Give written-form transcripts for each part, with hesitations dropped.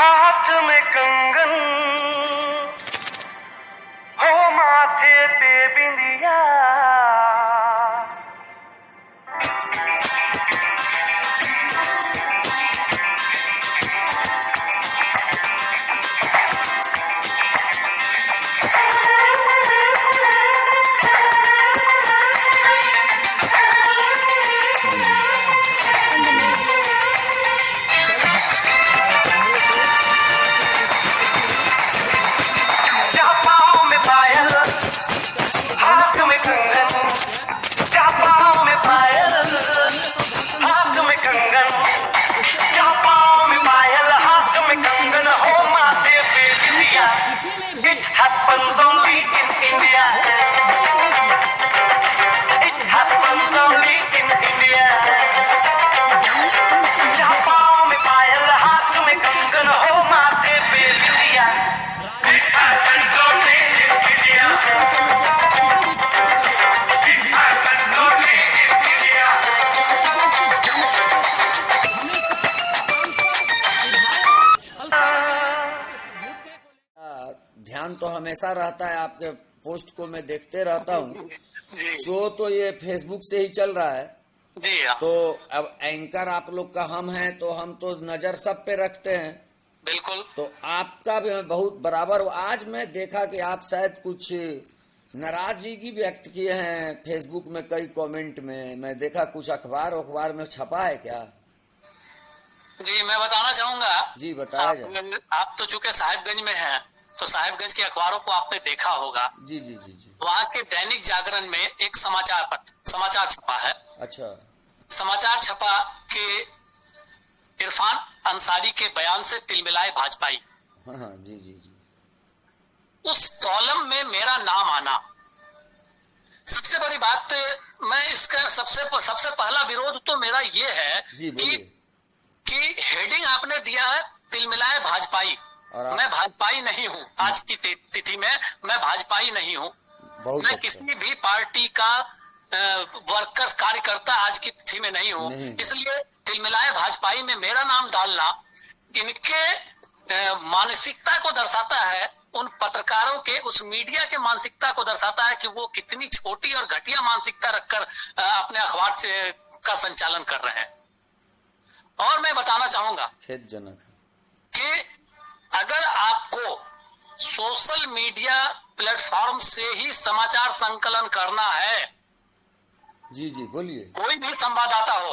हाथ में कंगन हो माथे पे बिंदिया। पाँव में पायल हाथ में कंगन, जा पाँव में पायल हाथ में कंगन, जा पाँव में पायल हाथ में कंगन हो माथे पे बिंदिया। It happens only in India. It happens only in India. जा पाँव में पायल हाथ में कंगन हो माथे पे बिंदिया। It happens only in India. It happens only in India. ध्यान तो हमेशा रहता है, आपके पोस्ट को मैं देखते रहता हूँ। जी शो तो ये फेसबुक से ही चल रहा है, जी हाँ, तो अब एंकर आप लोग का हम हैं तो हम तो नजर सब पे रखते हैं। बिल्कुल। तो आपका भी मैं बहुत बराबर। आज मैं देखा कि आप शायद कुछ नाराजगी व्यक्त किए हैं फेसबुक में, कई कमेंट में मैं देखा। कुछ अखबार में छपा है क्या? जी मैं बताना चाहूंगा। जी बताया जाए। आप तो चूंकि साहिबगंज में हैं, तो साहिबगंज के अखबारों को आपने देखा होगा। जी जी जी जी। वहाँ के दैनिक जागरण में एक समाचार छपा है। अच्छा। समाचार छपा कि इरफान अंसारी के बयान से तिलमिलाए भाजपाई। हाँ हाँ जी जी जी। उस कॉलम में मेरा नाम आना, सबसे बड़ी बात, मैं इसका सबसे पहला विरोध तो मेरा ये है जी कि हेडिंग आपने दिया है तिलमिलाए भाजपाई। मैं भाजपाई नहीं हूँ, आज की तिथि में मैं भाजपाई नहीं हूँ। मैं अच्छा। किसी भी पार्टी का वर्कर कार्यकर्ता आज की तिथि में नहीं हूँ। इसलिए तिलमिलाए भाजपाई में मेरा नाम डालना इनके मानसिकता को दर्शाता है, उन पत्रकारों के, उस मीडिया के मानसिकता को दर्शाता है कि वो कितनी छोटी और घटिया मानसिकता रखकर अपने अखबार से का संचालन कर रहे हैं। और मैं बताना चाहूंगा खेदजनक कि अगर आपको सोशल मीडिया प्लेटफॉर्म से ही समाचार संकलन करना है, जी जी बोलिए। कोई भी संवाददाता हो,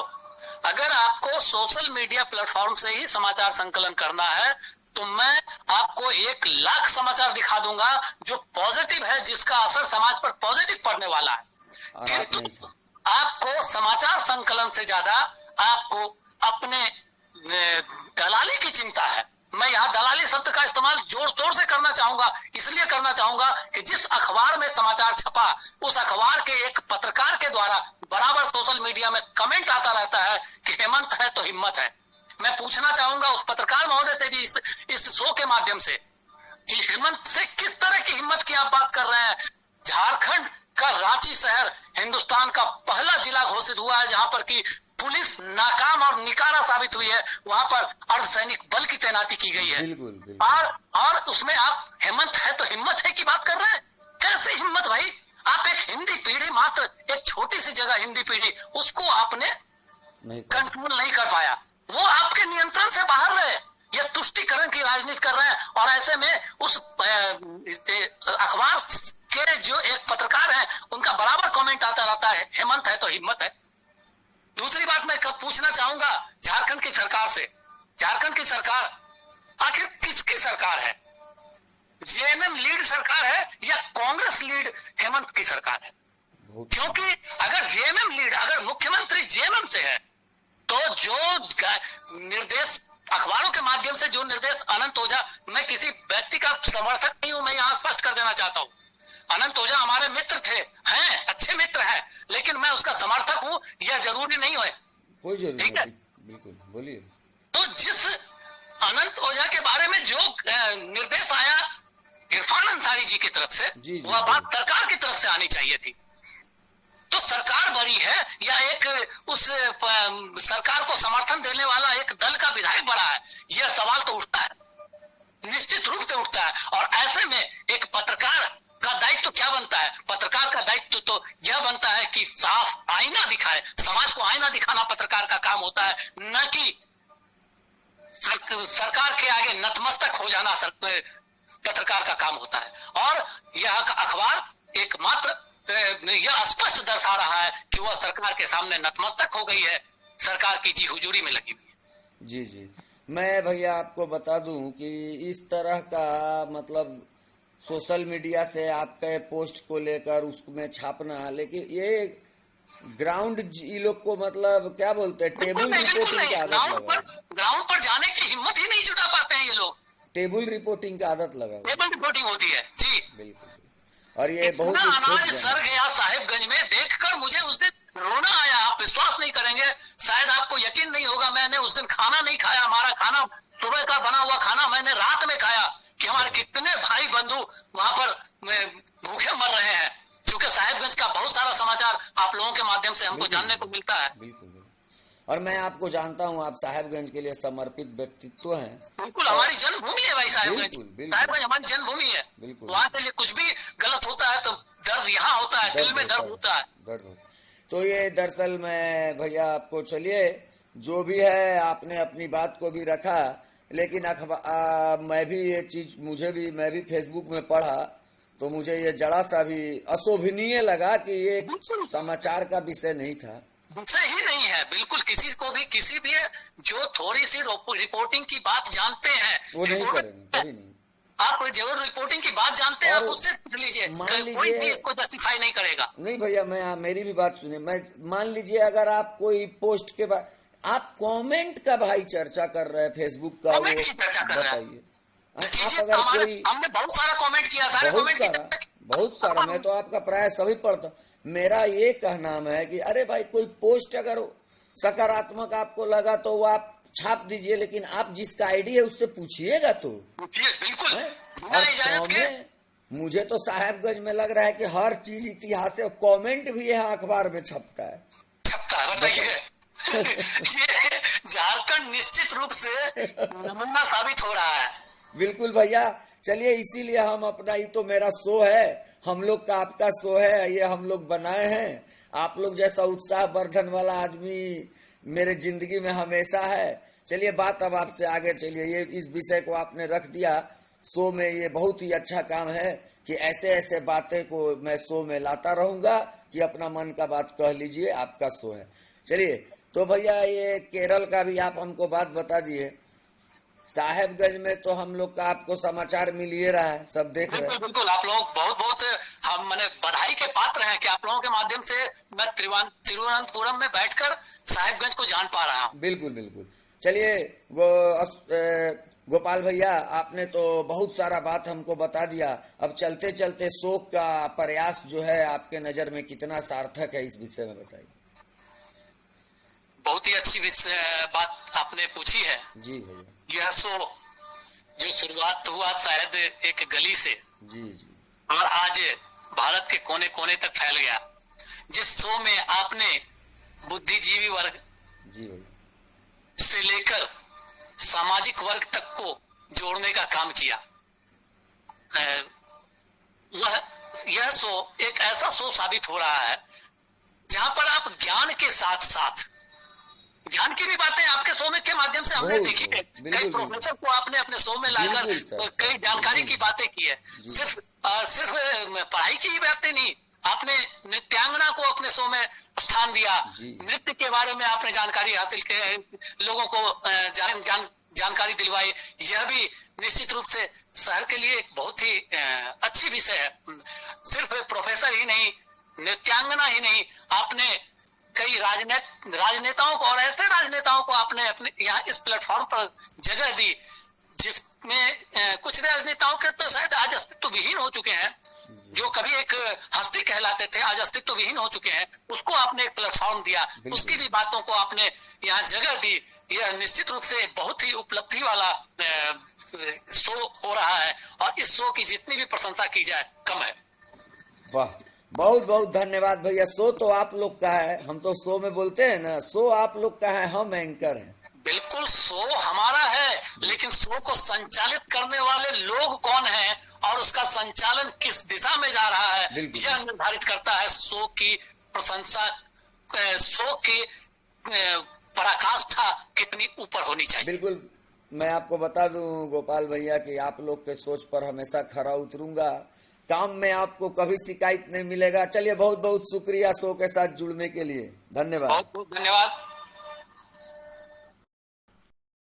अगर आपको सोशल मीडिया प्लेटफॉर्म से ही समाचार संकलन करना है, तो मैं आपको 1,00,000 समाचार दिखा दूंगा जो पॉजिटिव है, जिसका असर समाज पर पॉजिटिव पड़ने वाला है। किंतु आपको समाचार संकलन से ज्यादा आपको अपने दलाली की चिंता है। मैं यहाँ दलाली शब्द का इस्तेमाल जोर शोर से करना चाहूंगा, इसलिए करना चाहूंगा कि जिस अखबार में समाचार छपा, उस अखबार के एक पत्रकार के द्वारा बराबर सोशल मीडिया में कमेंट आता रहता है कि हेमंत है तो हिम्मत है। मैं पूछना चाहूंगा उस पत्रकार महोदय से भी इस शो के माध्यम से कि हेमंत से किस तरह की हिम्मत की आप बात कर रहे हैं। झारखंड का रांची शहर हिंदुस्तान का पहला जिला घोषित हुआ है जहां पर की पुलिस नाकाम और निकारा साबित हुई है, वहां पर अर्धसैनिक बल की तैनाती की गई है। बिल्कुल, बिल्कुल। और उसमें आप हेमंत है तो हिम्मत है की बात कर रहे हैं। कैसे हिम्मत भाई? आप एक हिंदी पीढ़ी, मात्र एक छोटी सी जगह हिंदी पीढ़ी, उसको आपने कंट्रोल नहीं कर पाया। वो आपके नियंत्रण से बाहर रहे, ये तुष्टीकरण की राजनीति कर रहे हैं। और ऐसे में उस अखबार के जो एक पत्रकार हैं, उनका बराबर कमेंट आता रहता है हेमंत है तो हिम्मत है। दूसरी बात मैं पूछना चाहूंगा झारखंड की सरकार से, झारखंड की सरकार आखिर किसकी सरकार है? जेएमएम लीड सरकार है या कांग्रेस लीड हेमंत की सरकार है? क्योंकि अगर जेएमएम लीड, अगर मुख्यमंत्री जेएमएम से है, तो जो निर्देश अखबारों के माध्यम से जो निर्देश अनंत ओझा, मैं किसी व्यक्ति का समर्थक नहीं हूं, मैं यहां स्पष्ट कर देना चाहता हूं। अनंत ओझा हमारे मित्र थे, हैं, अच्छे मित्र हैं, लेकिन मैं उसका समर्थक हूं यह जरूरी नहीं है। कोई जरूरी नहीं, बिल्कुल बोलिए। तो जिस अनंत ओझा के बारे में जो निर्देश आया इरफान अंसारी जी की तरफ से, वह बात सरकार की तरफ से आनी चाहिए थी। तो सरकार बड़ी है या एक उस सरकार को समर्थन देने वाला एक दल का विधायक बड़ा है, यह सवाल तो उठता है। है। और ऐसे में एक पत्रकार का दायित्व तो क्या बनता है? पत्रकार का दायित्व तो यह बनता है कि साफ आईना दिखाए, समाज को आईना दिखाना पत्रकार का काम होता है, न कि सरकार के आगे नतमस्तक हो जाना पत्रकार का काम होता है। और यह अखबार एकमात्र यह स्पष्ट दर्शा रहा है कि वह सरकार के सामने नतमस्तक हो गई है, सरकार की जी हुजूरी में लगी हुई है। जी जी, मैं भैया आपको बता दूं कि इस तरह का मतलब सोशल मीडिया से आपके पोस्ट को लेकर उसमें छापना, लेकिन ये ग्राउंड ये लोग को मतलब क्या बोलते हैं, टेबल रिपोर्टिंग की आदत लगा, ग्राउंड पर जाने की हिम्मत ही नहीं जुटा पाते हैं ये लोग। टेबल रिपोर्टिंग की आदत लगा, टेबल रिपोर्टिंग होती है जी, बिल्कुल। और ये बहुत ही अनाज सर गया साहिबगंज में, देखकर मुझे उस दिन रोना आया। आप विश्वास नहीं करेंगे, शायद आपको यकीन नहीं होगा, मैंने उस दिन खाना नहीं खाया। हमारा खाना सुबह का बना हुआ खाना मैंने रात में खाया कि हमारे कितने भाई बंधु वहां पर भूखे मर रहे हैं। क्योंकि साहिबगंज का बहुत सारा समाचार आप लोगों के माध्यम से हमको जानने को मिलता है। बिल्कुल। और मैं आपको जानता हूं, आप साहिबगंज के लिए समर्पित व्यक्तित्व हैं। बिल्कुल, हमारी जन्मभूमि है भाई साहिबगंज। साहिबगंज हमारी जन्मभूमि है। वहाँ के लिए कुछ भी गलत होता है तो दर्द यहाँ होता है, दिल में दर्द होता है। तो ये दरअसल मैं भैया आपको, चलिए जो भी है आपने अपनी बात को भी रखा, लेकिन मैं भी ये चीज मैं भी फेसबुक में पढ़ा तो मुझे ये जरा सा भी अशोभनीय लगा कि ये समाचार का विषय नहीं था, विषय ही नहीं है। बिल्कुल, किसी को भी किसी भी जो थोड़ी सी रिपोर्टिंग की बात जानते हैं वो नहीं करेंगे, कभी नहीं। आप जरूर रिपोर्टिंग की बात जानते हैं, आप उससे पूछ लीजिए, कोई भी इसको जस्टिफाई नहीं करेगा। नहीं भैया, मेरी भी बात सुनिए। मैं मान लीजिए अगर आप कोई पोस्ट के बाद आप कमेंट का भाई चर्चा कर रहे हैं फेसबुक का, वो बताइए। आप अगर कोई, हमने बहुत सारा कमेंट किया, बहुत सारा मैं तो आपका प्राय सभी पढ़ता। मेरा ये कहना है कि अरे भाई कोई पोस्ट अगर सकारात्मक आपको लगा तो वो आप छाप दीजिए, लेकिन आप जिसका आईडी है उससे पूछिएगा तो। बिल्कुल। और मुझे तो साहेबगंज में लग रहा है कि हर चीज इतिहास है, कमेंट भी है अखबार में छपता है। बताइए ये झारखंड निश्चित रूप से नमूना साबित हो रहा है। बिल्कुल भैया, चलिए इसीलिए हम अपना, ये तो मेरा शो है, हम लोग का आपका शो है, ये हम लोग बनाए हैं। आप लोग जैसा उत्साह वर्धन वाला आदमी मेरे जिंदगी में हमेशा है। चलिए बात अब आपसे आगे चलिए, ये इस विषय को आपने रख दिया शो में, ये बहुत ही अच्छा काम है कि ऐसे ऐसे बातें को मैं शो में लाता रहूंगा कि अपना मन का बात कह लीजिए, आपका शो है। चलिए तो भैया ये केरल का भी आप हमको बात बता दिए। साहेबगंज में तो हम लोग का आपको समाचार मिल ही रहा है, सब देख रहे हैं। बिल्कुल, आप लोग बहुत बहुत हम मैंने बधाई के पात्र हैं कि आप लोगों के माध्यम से मैं तिरुवनंतपुरम में बैठकर साहिबगंज को जान पा रहा हूँ। बिल्कुल बिल्कुल। चलिए गोपाल भैया, आपने तो बहुत सारा बात हमको बता दिया। अब चलते चलते शोक का प्रयास जो है आपके नजर में कितना सार्थक है, इस विषय में बताइए। बहुत ही अच्छी बात आपने पूछी है जी भैया। यह शो जो शुरुआत हुआ शायद एक गली से, जी जी, और आज भारत के कोने कोने तक फैल गया, जिस शो में आपने बुद्धिजीवी वर्ग जी भैया से लेकर सामाजिक वर्ग तक को जोड़ने का काम किया। यह शो एक ऐसा शो साबित हो रहा है जहां पर आप ज्ञान के साथ साथ ज्ञान की भी बातें आपके शो में के माध्यम से हमने देखी है। कई प्रोफेसर को आपने अपने शो में लाकर कई जानकारी की बातें की है। सिर्फ पढ़ाई की ही बातें नहीं, आपने नृत्यांगना को अपने शो में स्थान दिया, नृत्य के बारे में आपने जानकारी हासिल की, लोगों को जानकारी दिलवाई। यह भी निश्चित रूप से शहर के लिए एक बहुत ही अच्छी विषय है। सिर्फ प्रोफेसर ही नहीं, नृत्यांगना ही नहीं, आपने कई राजनेताओं को और ऐसे राजनेताओं को आपने अपने यहाँ इस प्लेटफॉर्म पर जगह दी, जिसमें कुछ राजनेताओं के तो शायद आज अस्तित्व विहीन हो चुके हैं, जो कभी एक हस्ती कहलाते थे आज अस्तित्व विहीन हो चुके हैं, उसको आपने एक प्लेटफॉर्म दिया, उसकी भी बातों को आपने यहाँ जगह दी। यह निश्चित रूप से बहुत ही उपलब्धि वाला शो हो रहा है, और इस शो की जितनी भी प्रशंसा की जाए कम है। वाह, बहुत बहुत धन्यवाद भैया। शो तो आप लोग का है, हम तो शो में बोलते हैं ना, शो आप लोग का है, हम एंकर हैं। बिल्कुल शो हमारा है, लेकिन शो को संचालित करने वाले लोग कौन हैं और उसका संचालन किस दिशा में जा रहा है, बिल्कुल। यह निर्धारित करता है शो की प्रशंसा, शो की पराकाष्ठा कितनी ऊपर होनी चाहिए। बिल्कुल। मैं आपको बता दूं गोपाल भैया कि आप लोग के सोच पर हमेशा खरा उतरूंगा, काम में आपको कभी शिकायत नहीं मिलेगा। चलिए, बहुत बहुत शुक्रिया शो के साथ जुड़ने के लिए, धन्यवाद। बहुत बहुत धन्यवाद।